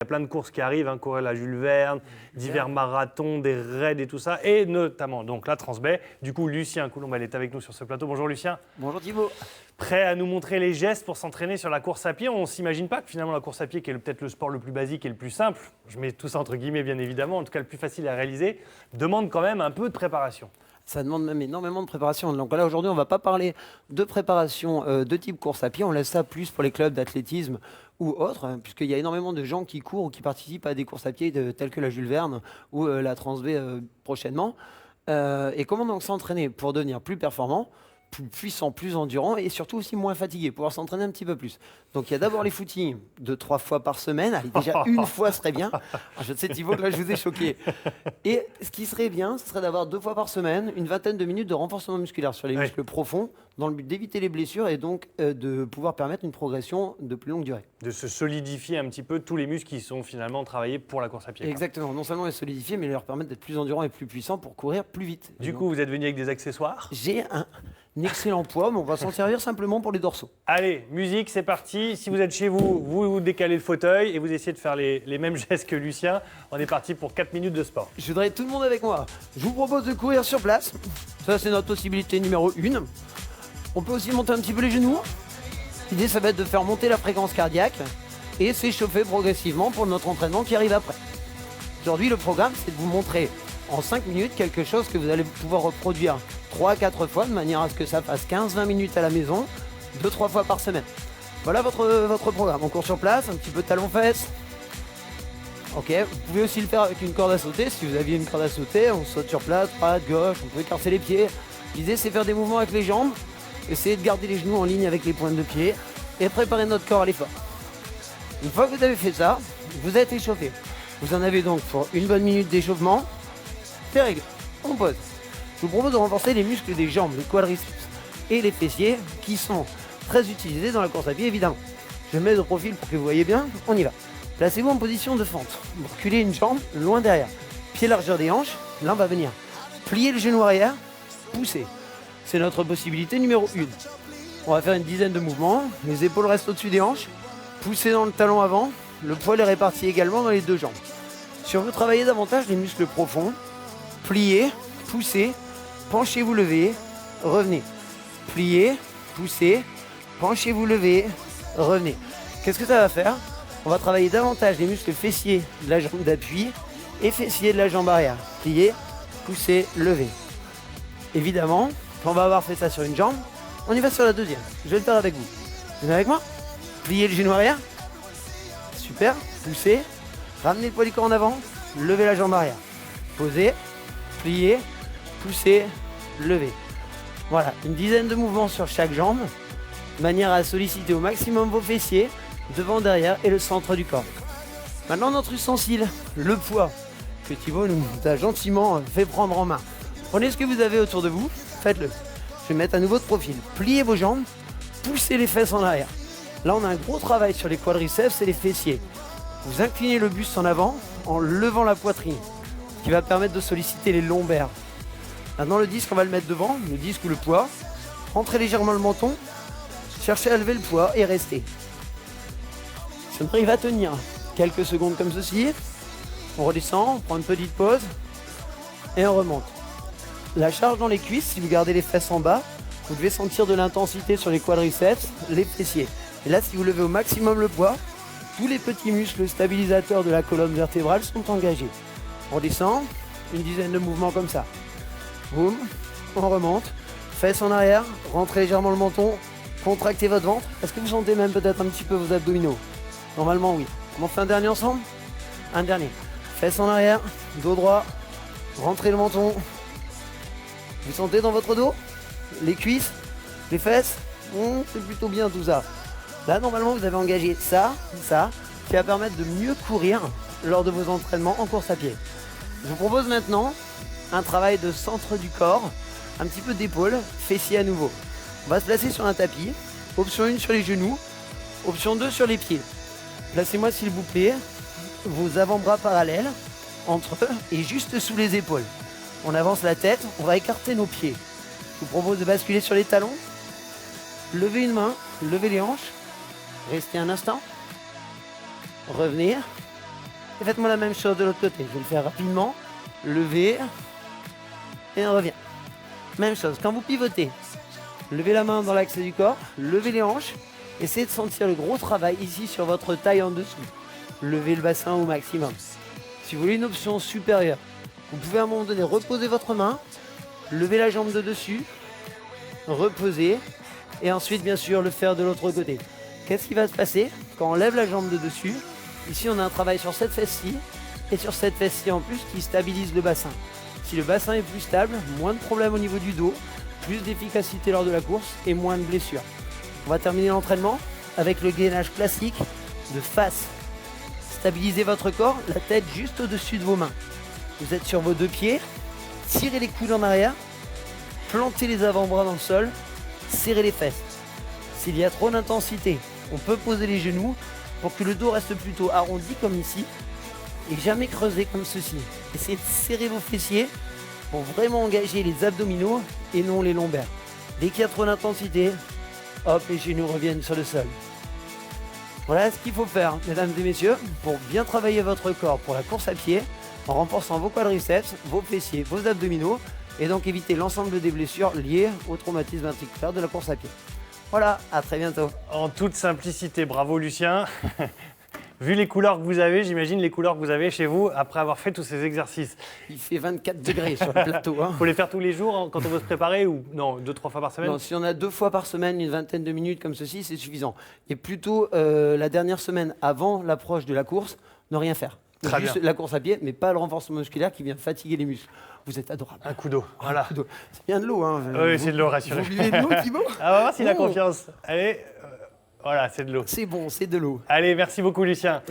Il y a plein de courses qui arrivent, hein, courir la Jules Verne, divers marathons, des raids et tout ça, et notamment donc la Transbay. Du coup, Lucien Coulombelle est avec nous sur ce plateau. Bonjour Lucien. Bonjour Thibaut. Prêt à nous montrer les gestes pour s'entraîner sur la course à pied. On ne s'imagine pas que finalement la course à pied, qui est peut-être le sport le plus basique et le plus simple, je mets tout ça entre guillemets bien évidemment, en tout cas le plus facile à réaliser, demande quand même un peu de préparation. Ça demande même énormément de préparation. Donc là, aujourd'hui, on ne va pas parler de préparation de type course à pied. On laisse ça plus pour les clubs d'athlétisme ou autres, hein, puisqu'il y a énormément de gens qui courent ou qui participent à des courses à pied telles que la Jules Verne ou la Transbay prochainement. Et comment donc s'entraîner pour devenir plus performant, plus puissant, plus endurant et surtout aussi moins fatigué, pouvoir s'entraîner un petit peu plus. Donc il y a d'abord les footings de 3 fois par semaine. Allez, déjà une fois serait bien. Je sais Thibaut que là je vous ai choqué. Et ce qui serait bien, ce serait d'avoir 2 fois par semaine, une vingtaine de minutes de renforcement musculaire sur les muscles profonds, dans le but d'éviter les blessures et donc de pouvoir permettre une progression de plus longue durée. De se solidifier un petit peu tous les muscles qui sont finalement travaillés pour la course à pied. Exactement, non seulement les solidifier, mais leur permettre d'être plus endurants et plus puissants pour courir plus vite. Du coup, vous êtes venu avec des accessoires. J'ai un excellent poids, mais on va s'en servir simplement pour les dorsaux. Allez, musique, c'est parti. Si vous êtes chez vous, vous décalez le fauteuil et vous essayez de faire les mêmes gestes que Lucien. On est parti pour 4 minutes de sport. Je voudrais tout le monde avec moi. Je vous propose de courir sur place. Ça, c'est notre possibilité numéro 1. On peut aussi monter un petit peu les genoux. L'idée, ça va être de faire monter la fréquence cardiaque et s'échauffer progressivement pour notre entraînement qui arrive après. Aujourd'hui, le programme, c'est de vous montrer en 5 minutes quelque chose que vous allez pouvoir reproduire 3-4 fois de manière à ce que ça fasse 15-20 minutes à la maison, 2-3 fois par semaine. Voilà votre programme. On court sur place, un petit peu de talons-fesses. Ok, vous pouvez aussi le faire avec une corde à sauter. Si vous aviez une corde à sauter, on saute sur place, droite, gauche, on peut écarter les pieds. L'idée, c'est faire des mouvements avec les jambes, essayer de garder les genoux en ligne avec les pointes de pied et préparer notre corps à l'effort. Une fois que vous avez fait ça, vous êtes échauffé. Vous en avez donc pour une bonne minute d'échauffement. C'est réglé. On pose. Je vous propose de renforcer les muscles des jambes, les quadriceps et les fessiers qui sont très utilisés dans la course à pied évidemment. Je mets de profil pour que vous voyez bien. On y va. Placez-vous en position de fente. Vous reculez une jambe loin derrière. Pied largeur des hanches. Là on va venir plier le genou arrière, pousser. C'est notre possibilité numéro 1. On va faire une dizaine de mouvements. Les épaules restent au-dessus des hanches. Poussez dans le talon avant. Le poids est réparti également dans les deux jambes. Si on veut travailler davantage les muscles profonds, pliez, poussez, penchez-vous, levez, revenez. Pliez, poussez, penchez-vous, levez, revenez. Qu'est-ce que ça va faire? On va travailler davantage les muscles fessiers de la jambe d'appui et fessiers de la jambe arrière. Pliez, poussez, levez. Évidemment, quand on va avoir fait ça sur une jambe, on y va sur la deuxième. Je vais le faire avec vous. Vous venez avec moi? Pliez le genou arrière. Super. Poussez. Ramenez le poids du corps en avant. Levez la jambe arrière. Posez. Pliez. Poussez. Levez. Voilà. Une dizaine de mouvements sur chaque jambe. De manière à solliciter au maximum vos fessiers, devant, derrière et le centre du corps. Maintenant, notre ustensile, le poids, que Thibaut nous a gentiment fait prendre en main. Prenez ce que vous avez autour de vous. Faites-le. Je vais mettre à nouveau de profil. Pliez vos jambes. Poussez les fesses en arrière. Là, on a un gros travail sur les quadriceps et les fessiers. Vous inclinez le buste en avant en levant la poitrine, ce qui va permettre de solliciter les lombaires. Maintenant, le disque, on va le mettre devant, le disque ou le poids. Rentrez légèrement le menton. Cherchez à lever le poids et restez. Si on arrive à tenir quelques secondes comme ceci, on redescend, on prend une petite pause et on remonte. La charge dans les cuisses, si vous gardez les fesses en bas, vous devez sentir de l'intensité sur les quadriceps, les fessiers. Et là, si vous levez au maximum le poids, tous les petits muscles stabilisateurs de la colonne vertébrale sont engagés. On descend, une dizaine de mouvements comme ça. Boum, on remonte, fesses en arrière, rentrez légèrement le menton, contractez votre ventre. Est-ce que vous sentez même peut-être un petit peu vos abdominaux? Normalement, oui. On fait un dernier ensemble? Un dernier. Fesses en arrière, dos droit, rentrez le menton. Vous sentez dans votre dos? Les cuisses? Les fesses? C'est plutôt bien tout ça. Là, normalement, vous avez engagé ça, qui va permettre de mieux courir lors de vos entraînements en course à pied. Je vous propose maintenant un travail de centre du corps, un petit peu d'épaule, fessiers à nouveau. On va se placer sur un tapis. Option 1 sur les genoux, option 2 sur les pieds. Placez-moi s'il vous plaît vos avant-bras parallèles entre eux et juste sous les épaules. On avance la tête, on va écarter nos pieds. Je vous propose de basculer sur les talons. Levez une main, levez les hanches. Restez un instant. Revenir. Et faites-moi la même chose de l'autre côté. Je vais le faire rapidement. Levez. Et on revient. Même chose. Quand vous pivotez, levez la main dans l'axe du corps. Levez les hanches. Essayez de sentir le gros travail ici sur votre taille en dessous. Levez le bassin au maximum. Si vous voulez une option supérieure, vous pouvez à un moment donné reposer votre main. Lever la jambe de dessus. Reposer. Et ensuite, bien sûr, le faire de l'autre côté. Qu'est-ce qui va se passer quand on lève la jambe de dessus? Ici, on a un travail sur cette fesse-ci et sur cette fesse-ci en plus qui stabilise le bassin. Si le bassin est plus stable, moins de problèmes au niveau du dos, plus d'efficacité lors de la course et moins de blessures. On va terminer l'entraînement avec le gainage classique de face. Stabilisez votre corps, la tête juste au-dessus de vos mains. Vous êtes sur vos deux pieds, tirez les coudes en arrière, plantez les avant-bras dans le sol, serrez les fesses. S'il y a trop d'intensité, on peut poser les genoux pour que le dos reste plutôt arrondi comme ici et jamais creusé comme ceci. Essayez de serrer vos fessiers pour vraiment engager les abdominaux et non les lombaires. Dès qu'il y a trop d'intensité, hop, les genoux reviennent sur le sol. Voilà ce qu'il faut faire, mesdames et messieurs, pour bien travailler votre corps pour la course à pied en renforçant vos quadriceps, vos fessiers, vos abdominaux et donc éviter l'ensemble des blessures liées au traumatisme articulaire de la course à pied. Voilà, à très bientôt. En toute simplicité, bravo Lucien. Vu les couleurs que vous avez, j'imagine les couleurs que vous avez chez vous après avoir fait tous ces exercices. Il fait 24 degrés sur le plateau. Il faut les faire tous les jours hein, quand on veut se préparer ou non, 2-3 fois par semaine? Non, si on a 2 fois par semaine, une vingtaine de minutes comme ceci, c'est suffisant. Et plutôt la dernière semaine avant l'approche de la course, ne rien faire. Très Juste bien. la course à pied, mais pas le renforcement musculaire qui vient fatiguer les muscles. Vous êtes adorable. Un coup d'eau, voilà. C'est bien de l'eau, hein. Oui, c'est de l'eau, rassurez. Vous buvez de l'eau, Thibaut? Ah, on va voir s'il a Oh. confiance. Allez, voilà, c'est de l'eau. C'est bon, c'est de l'eau. Allez, merci beaucoup Lucien.